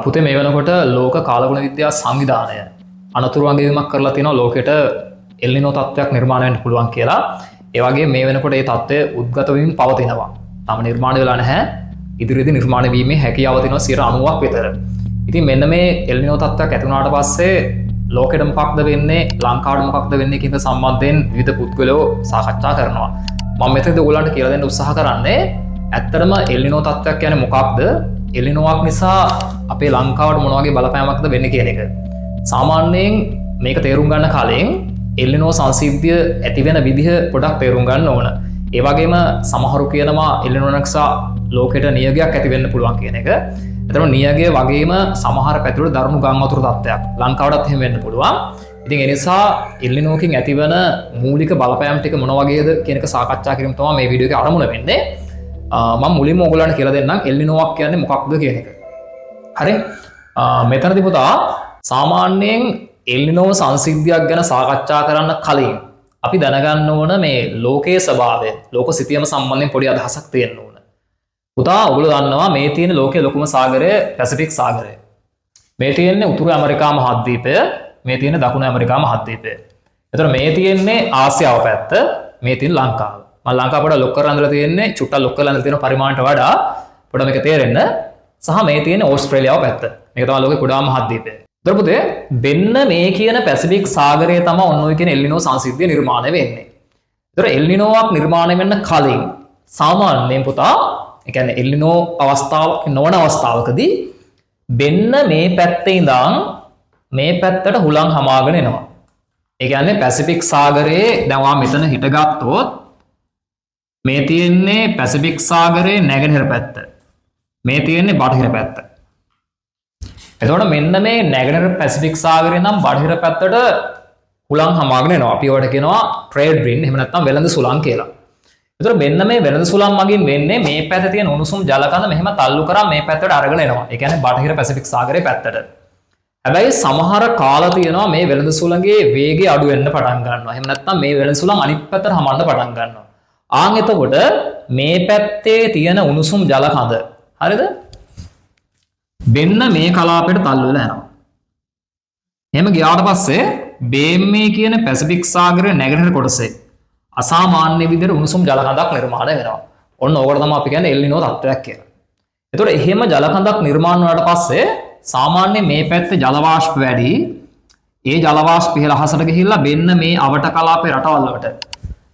පුතේ මේ වෙනකොට ලෝක කාලගුණ විද්‍යා සංවිධානය අනතුරු වගකීමක් කරලා තියෙනවා ලෝකෙට එල්නිනෝ තත්ත්වයක් නිර්මාණය වෙන්න පුළුවන් කියලා. ඒ වගේ මේ වෙනකොට ඒ තත්ත්වය උද්ගත වෙමින් පවතිනවා. තාම නිර්මාණය වෙලා නැහැ. ඉදිරියේදී නිර්මාණය වීමේ හැකියාව තියෙනවා 90ක් විතර. ඉතින් මෙන්න මේ එල්නිනෝ තත්ත්වයක් ඇති වුණාට පස්සේ ලෝකෙට මොකක්ද වෙන්නේ, ලංකාවට මොකක්ද වෙන්නේ කියන සම්බන්ධයෙන් විවිධ පුද්ගලයෝ සාකච්ඡා කරනවා. මම මෙතනදී ඔයගොල්ලන්ට කියලා දෙන්න උත්සාහ කරන්නේ ඇත්තටම එල්නිනෝ තත්ත්වයක් කියන්නේ මොකක්ද? එල්නිනෝවක් නිසා අපේ ලංකාවට මොන වගේ බලපෑමක්ද වෙන්නේ කියන එක. සාමාන්‍යයෙන් මේක තේරුම් ගන්න කලින් එල්නිනෝ සංසිද්ධිය ඇති වෙන විදිහ පොඩක් තේරුම් ගන්න ඕන. ඒ වගේම සමහරු කියනවා එල්නිනෝ නිසා ලෝකෙට නියගයක් ඇති වෙන්න පුළුවන් කියන එක. එතන නියගය වගේම සමහර පැතිවල දරුණු ගම් වතුර තත්ත්වයක් ලංකාවටත් එහෙම වෙන්න පුළුවන්. ඉතින් ඒ නිසා එල්නිනෝකින් ඇතිවන මූලික බලපෑම් ටික මොන වගේද කියන එක සාකච්ඡා කිරීම තමයි මේ වීඩියෝ එකේ අරමුණ වෙන්නේ. මම මුලින්ම ඔයගොල්ලන්ට කියලා දෙන්නම් එල්නිනෝවක් කියන්නේ මොකක්ද කියන එක. හරි? මෙතනදී පුතා සාමාන්‍යයෙන් එල්නිනෝ සංසිද්ධියක් ගැන සාකච්ඡා කරන්න කලින් අපි දැනගන්න ඕන මේ ලෝකයේ ස්වභාවය, ලෝක සිතියම සම්බන්ධයෙන් පොඩි අදහසක් තියෙන්න ඕන. පුතා ඔයගොල්ලෝ දන්නවා මේ තියෙන ලෝකයේ ලොකුම සාගරය පැසිෆික් සාගරය. මේ තියෙන්නේ උතුරු ඇමරිකා මහද්වීපය, මේ තියෙන්නේ දකුණු ඇමරිකා මහද්වීපය. එතකොට මේ තියෙන්නේ ආසියාව පැත්ත, මේ තියෙන ලංකාව. මම ලංකාව පොඩ ලොක් කරලා ඉඳලා තියෙන්නේ චුට්ටක් ලොක් කරලා ඉඳලා තියෙන පරිමාණයට වඩා පොඩ මේක තේරෙන්න. සහ මේ තියෙන්නේ ඕස්ට්‍රේලියාව පැත්ත. මේක තමයි ලෝකේ කුඩාම මහද්වීපය. ඒතර පුතේ දෙන්න මේ කියන පැසිෆික් සාගරය තමයි ඔන්න ඔය කියන එල්නිනෝ සංසිද්ධිය නිර්මාණය වෙන්නේ. ඒතර එල්නිනෝවක් නිර්මාණය වෙන්න කලින් සාමාන්‍යයෙන් පුතා ඒ කියන්නේ එල්නිනෝ අවස්ථාවක් නොවන අවස්ථාවකදී දෙන්න මේ පැත්තේ ඉඳන් මේ පැත්තට හුලං හමාගෙන එනවා. ඒ කියන්නේ පැසිෆික් සාගරයේ දැන් ඔයා මෙතන හිටගත්තොත් මේ තියෙන්නේ පැසිෆික් සාගරයේ නැගෙනහිර පැත්ත. මේ තියෙන්නේ බටහිර පැත්ත. එතකොට මෙන්න මේ නැගෙනහිර පැසිෆික් සාගරේ නම් බටහිර පැත්තට හුලං හමාගෙන එනවා. අපි ඒවට කියනවා ට්‍රේඩ් වින්ඩ් එහෙම නැත්නම් වෙළඳ සුළං කියලා. එතකොට මෙන්න මේ වෙළඳ සුළං මගින් වෙන්නේ මේ පැත්තේ තියෙන උණුසුම් ජල කඳ මෙහෙම තල්ලු කරා මේ පැත්තට අරගෙන එනවා. ඒ කියන්නේ බටහිර පැසිෆික් සාගරේ පැත්තට. හැබැයි සමහර කාල තියෙනවා මේ වෙළඳ සුළඟේ වේගය අඩු වෙන්න පටන් ගන්නවා. එහෙම නැත්නම් මේ වෙළඳ සුළං අනිත් පැත්තට හමන්න පටන් ගන්නවා. ආන් එතකොට මේ පැත්තේ තියෙන උණුසුම් ජල කඳ හරිද? දෙන්න මේ කලාපයට තල්ලු වෙලා යනවා. එහෙම ගියාට පස්සේ මේ කියන පැසිෆික් සාගරයේ නැගෙනහිර කොටසේ අසාමාන්‍ය විදිහට උණුසුම් ජල කඳක් නිර්මාණය වෙනවා. ඔන්න ඕකට තමයි අපි කියන්නේ එල්නිනෝ තත්ත්වයක් කියලා. එතකොට එහෙම ජල කඳක් නිර්මාණය වුණාට පස්සේ සාමාන්‍ය මේ පැත්තේ ජල වාෂ්ප වැඩි. ඒ ජල වාෂ්ප ඉහළ අහසට ගිහිල්ලා මෙන්න මේ අවට කලාපේ රටවල් වලට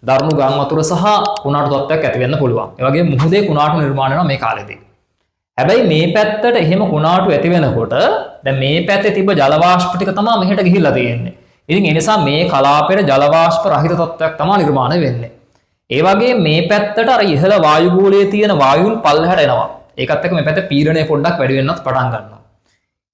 දරුණු ගම් වතුර සහ කුණාටු තත්ත්වයක් ඇති වෙන්න පුළුවන්. ඒ වගේම මුහුදේ කුණාටු නිර්මාණය වෙනවා මේ කාලෙදී. හැබැයි මේ පැත්තට එහෙම කුණාටු ඇති වෙනකොට දැන් මේ පැත්තේ තිබ්බ ජල වාෂ්ප ටික තමයි මෙහෙට ගිහිල්ලා තියෙන්නේ. ඉතින් ඒ නිසා මේ කලාපයේ ජල වාෂ්ප රහිත තත්ත්වයක් තමයි නිර්මාණය වෙන්නේ. ඒ වගේ මේ පැත්තට අර ඉහළ වායු ගෝලයේ තියෙන වායුන් පල්ලෙහාට එනවා. ඒකත් එක්ක මේ පැත්තේ පීඩනය පොඩ්ඩක් වැඩි වෙන්නත් පටන් ගන්නවා.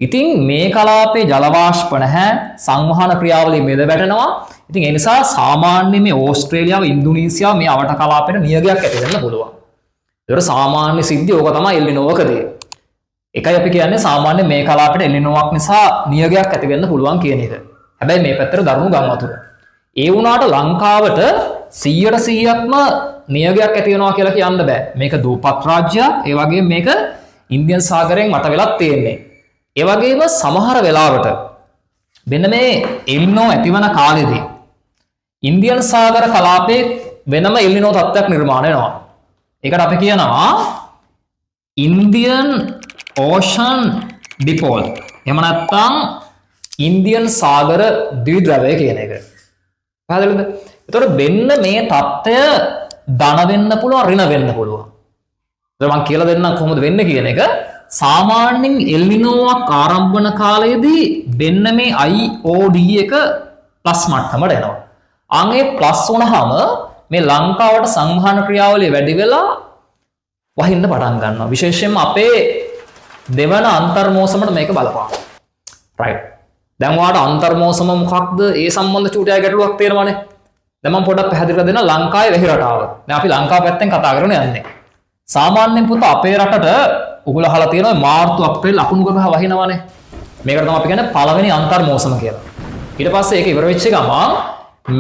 ඉතින් මේ කලාපයේ ජල වාෂ්ප නැහැ, සංවහන ක්‍රියාවලිය මෙද වැටෙනවා. ඉතින් ඒ නිසා සාමාන්‍ය මේ ඕස්ට්‍රේලියාව, ඉන්දුනීසියාව මේ අවට කලාපයට නියගයක් ඇති වෙන්න පුළුවන්. ඒතර සාමාන්‍ය සිද්ධිය ඕක තමයි එල්නිනෝවකදී. එකයි අපි කියන්නේ සාමාන්‍ය මේ කලාපයට එල්නිනෝවක් නිසා නියගයක් ඇති වෙන්න පුළුවන් කියන එක. හැබැයි මේ පැත්තට දරුණු ගම් වතුර. ඒ වුණාට ලංකාවට 100%ක්ම නියගයක් ඇති වෙනවා කියලා කියන්න බෑ. මේක දූපත් රාජ්‍යයක්. ඒ වගේම මේක ඉන්දියන් සාගරයෙන් වට වෙලක් තියෙන්නේ. ඒ වගේම සමහර වෙලාවට මෙන්න මේ එල්නිනෝ ඇතිවන කාලෙදී ඉන්දියන් සාගර කලාපයේ වෙනම එල්නිනෝ තත්ත්වයක් නිර්මාණය වෙනවා. ඒකට අපි කියනවා ඉන්දියන් ඕෂන් ඩිපෝල්. එහෙම නැත්නම් ඉන්දියන් සාගර ද්විද්‍රවය කියන එක. පැහැදිලිද? ඒතකොට වෙන්න මේ தত্ত্বය ධන වෙන්න පුළුවන්, ඍණ වෙන්න පුළුවන්. ඒක මම කියලා දෙන්නම් කොහොමද වෙන්නේ කියන එක. සාමාන්‍යයෙන් එල්නිනෝවක් ආරම්භ වන කාලයේදී වෙන්න මේ IOD එක ප්ලස් මට්ටමට එනවා. අන්ගේ ප්ලස් වුණාම මේ ලංකාවට සංවහන ක්‍රියාවලිය වැඩි වෙලා වහින්න පටන් ගන්නවා. විශේෂයෙන්ම අපේ දෙවන අන්තර්මෝසමට මේක බලපානවා. රයිට්. දැන් ඔයාලට අන්තර්මෝසම මොකක්ද? ඒ සම්බන්ධ චූටි ගැටලුවක් තියෙනවානේ. දැන් මම පොඩ්ඩක් පැහැදිලි දෙන්න ලංකාවේ වෙහි රටාව. දැන් අපි ලංකාව පැත්තෙන් කතා කරගෙන යන්නේ. සාමාන්‍යයෙන් පුතා අපේ රටට උගල අහලා තියෙනවා මාර්තු අප්‍රේල් අකුණු ගහ වහිනවානේ. මේකට තමයි අපි කියන්නේ පළවෙනි අන්තර්මෝසම කියලා. ඊට පස්සේ ඒක ඉවර වෙච්ච ගමන්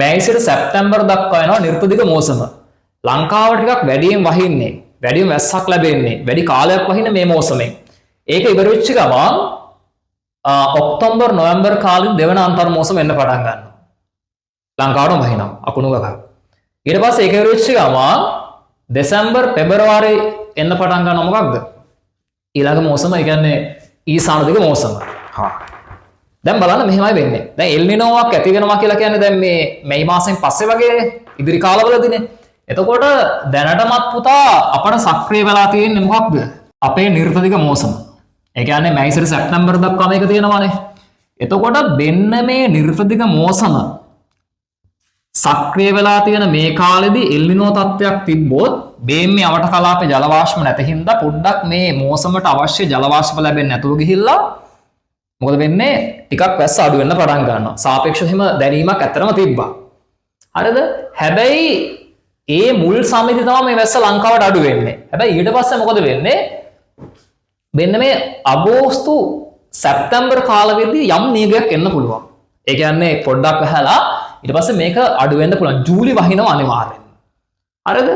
මැයි සිට සැප්තැම්බර් දක්වා යනවා නිර්පදික මෝසම. ලංකාවට ටිකක් වැඩියෙන් වහින්නේ, වැඩියෙන් වැස්සක් ලැබෙන්නේ, වැඩි කාලයක් වහින්නේ මේ මෝසමෙන්. ඒක ඉවර වෙච්ච ගමන් ඔක්තෝබර් නොවැම්බර් කාලේ දෙවන අන්තර් මෝසම එන්න පටන් ගන්නවා. ලංකාවට වහිනවා අකුණු ගහ. ඊට පස්සේ ඒක ඉවර වෙච්ච ගමන් දෙසැම්බර් පෙබරවාරි එන්න පටන් ගන්නවා මොකක්ද? ඊළඟ මෝසම ඒ කියන්නේ ඊසාන දිග මෝසම. දැන් බලන්න මෙහෙමයි වෙන්නේ. දැන් එල් නිනෝවක් ඇති වෙනවා කියලා කියන්නේ දැන් මේ මැයි මාසෙන් පස්සේ වගේ ඉදිරි කාලවලදීනේ. එතකොට දැනටමත් පුතා අපට සක්‍රිය වෙලා තියෙන්නේ මොකක්ද? අපේ නිර්තදිග මෝසම. ඒ කියන්නේ මැයි සිට සැප්තැම්බර් දක්වා මේක තියෙනවානේ. එතකොට මෙන්න මේ නිර්තදිග මෝසම සක්‍රිය වෙලා තියෙන මේ කාලෙදී එල් නිනෝ තත්ත්වයක් තිබ්බොත් බේම්මේ අවට කලාපේ ජල වාෂ්ප නැති හින්දා පොඩ්ඩක් මේ මෝසමට අවශ්‍ය ජල වාෂ්ප ලැබෙන්නේ නැතුව ගිහිල්ලා මොකද වෙන්නේ ටිකක් වැස්ස අඩු වෙන්න පටන් ගන්නවා. සාපේක්ෂව හිම දැනීමක් ඇත්තටම තිබ්බා. හරිද? හැබැයි ඒ මුල් සමයේදී තමයි මේ වැස්ස ලංකාවට අඩු වෙන්නේ. හැබැයි ඊට පස්සේ මොකද වෙන්නේ? මෙන්න මේ අගෝස්තු සැප්තැම්බර් කාලෙදී යම් නියගයක් එන්න පුළුවන්. ඒ කියන්නේ පොඩ්ඩක් වැහලා ඊට පස්සේ මේක අඩු වෙන්න පුළුවන්. ජූලි වහිනවා අනිවාර්යෙන්ම. හරිද?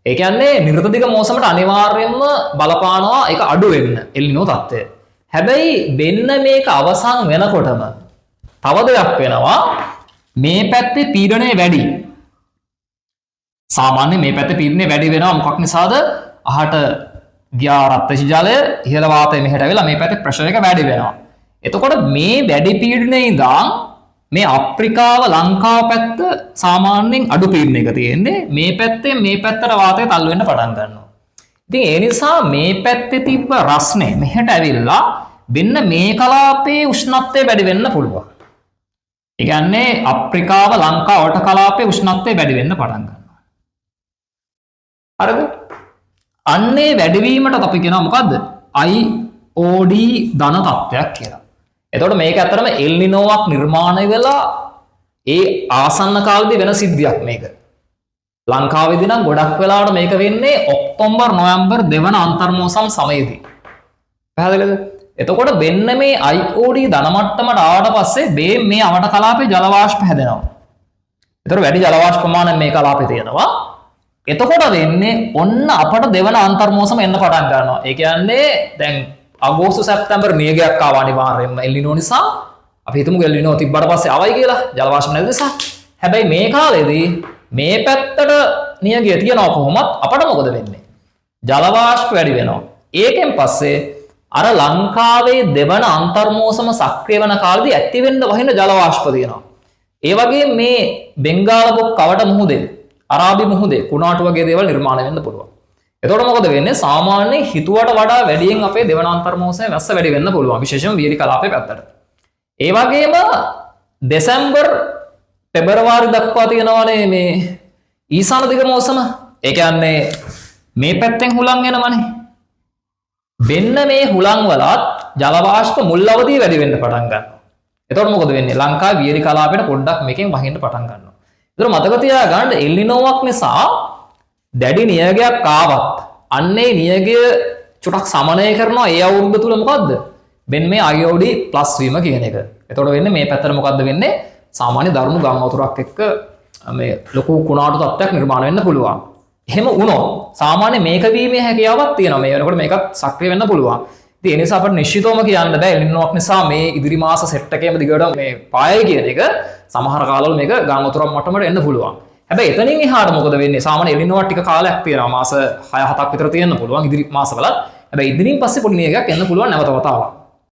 ඒ කියන්නේ නිර්තදිග මෝසමට අනිවාර්යයෙන්ම බලපානවා ඒක අඩු වෙන්න එල් නිනෝ තත්ත්වය. හැබැයි වෙන්න මේක අවසන් වෙනකොටම තව දෙයක් වෙනවා මේ පැත්තේ පීඩනය වැඩි. සාමාන්‍ය මේ පැත්තේ පීඩනය වැඩි වෙනවා මොකක් නිසාද? අහට ගියා රත්තරන් ජලය ඉහළ වාතය මෙහෙට ඇවිල්ලා මේ පැත්තේ ප්‍රෙෂර් එක වැඩි වෙනවා. එතකොට මේ වැඩි පීඩනයේ ඉඳන් මේ අප්‍රිකාව ලංකාව පැත්ත සාමාන්‍යයෙන් අඩු පීඩනයක තියෙන්නේ. මේ පැත්තෙන් මේ පැත්තට වාතය තල්ලු වෙන්න පටන් ගන්නවා. ඉතින් ඒ නිසා මේ පැත්තේ තිබ්බ රස්නේ මෙහෙට ඇවිල්ලා වෙන්න මේ කලාපයේ උෂ්ණත්වය වැඩි වෙන්න පුළුවන්. ඒ කියන්නේ අප්‍රිකාව ලංකාව වට කලාපයේ උෂ්ණත්වය වැඩි වෙන්න පටන් ගන්නවා. හරිද? අන්නේ වැඩිවීමට අපි කියනවා මොකද්ද? IOD ධන තත්ත්වයක් කියලා. එතකොට මේක ඇත්තටම එල් නිනෝවක් නිර්මාණය වෙලා ඒ ආසන්න කාලෙදී වෙන සිද්ධියක් මේක. ලංකාවේදී නම් ගොඩක් වෙලාවට මේක වෙන්නේ ඔක්තෝබර් නොවැම්බර් දෙවන අන්තර් මෝසම් සමයේදී. පැහැදිලිද? එතකොට වෙන්න මේ IOD ධන මට්ටමට ආවට පස්සේ මේ අවට කලාපේ ජල වාෂ්ප හැදෙනවා. එතකොට වැඩි ජල වාෂ්ප ප්‍රමාණයක් මේ කලාපේ තියෙනවා. එතකොට වෙන්නේ ඔන්න අපට දෙවන අන්තර් මෝසම එන්න පටන් ගන්නවා. ඒ කියන්නේ දැන් අගෝස්තු සැප්තැම්බර් නියගයක් ආවා අනිවාර්යයෙන්ම එල් නිනෝ නිසා. අපි හිතමු එල් නිනෝ තිබ්බට පස්සේ ආවයි කියලා ජල වාෂ්ප නැති නිසා. හැබැයි මේ කාලෙදී මේ පැත්තට නියගය තියනවා කොහොමත් අපට මොකද වෙන්නේ? ජල වාෂ්ප වැඩි වෙනවා. ඒකෙන් පස්සේ අර ලංකාවේ දෙවන අන්තර් මෝසම සක්‍රිය වෙන කාලෙදී ඇති වෙන්න වහින ජල වාෂ්ප තියෙනවා. ඒ වගේ මේ බෙන්ගාල බොක් කවට මුහුදේ අරාබි මුහුදේ කුණාටු වගේ දේවල් නිර්මාණය වෙන්න පුළුවන්. එතකොට මොකද වෙන්නේ? සාමාන්‍ය හිතුවට වඩා වැඩියෙන් අපේ දෙවන අන්තර් මෝසමේ වැස්ස වැඩි වෙන්න පුළුවන්. විශේෂයෙන්ම වියලි කලාපේ පැත්තට. ඒ වගේම දෙසැම්බර් පෙබරවාරි දක්වා තියෙනවානේ මේ ඊසාන දිග මෝසම. ඒ කියන්නේ මේ පැත්තෙන් හුලං එනවනේ. වෙන්න මේ හුලං වලත් ජල වාෂ්ප මුල් අවධිය වැඩි වෙන්න පටන් ගන්නවා. එතකොට මොකද වෙන්නේ? ලංකාවේ වියලි කලාපේට පොඩ්ඩක් මේකෙන් වහින්න පටන් ගන්නවා. ඒතර මතක තියාගන්න එල් නිනෝවක් නිසා දැඩි නියගයක් ආවත් අන්නේ නියගය චුටක් සමනය කරනවා ඒ අවුරුද්ද තුල මොකද්ද? මෙන්න මේ IOD ප්ලස් වීම කියන එක. එතකොට වෙන්නේ මේ පැත්තට මොකද්ද වෙන්නේ? සාමාන්‍ය දරුණු ගම් වතුරක් එක්ක මේ ලොකු කුණාටු තත්ත්වයක් නිර්මාණය වෙන්න පුළුවන්. එහෙම වුණොත් සාමාන්‍ය මේක වීමේ හැකියාවක් තියෙනවා. මේ වෙනකොට මේකත් සක්‍රිය වෙන්න පුළුවන්. ඉතින් ඒ නිසා අපිට නිශ්චිතවම කියන්න බෑ එල් නිනෝවක් නිසා මේ ඉදිරි මාස සෙට් එකේම දිගට මේ පායයි කියන එක. සමහර කාලවල මේක ගම් වතුරක් මට්ටමට එන්න පුළුවන්. හැබැයි එතනින් එහාට මොකද වෙන්නේ? සාමාන්‍ය එල් නිනෝවක් ටික කාලයක් තියෙනවා. මාස 6-7ක් විතර තියෙන්න පුළුවන් ඉදිරි මාසවල. හැබැයි ඉදිරින් පස්සේ පොඩි නියගයක් එන්න පුළුවන් නැවත වතාවක්.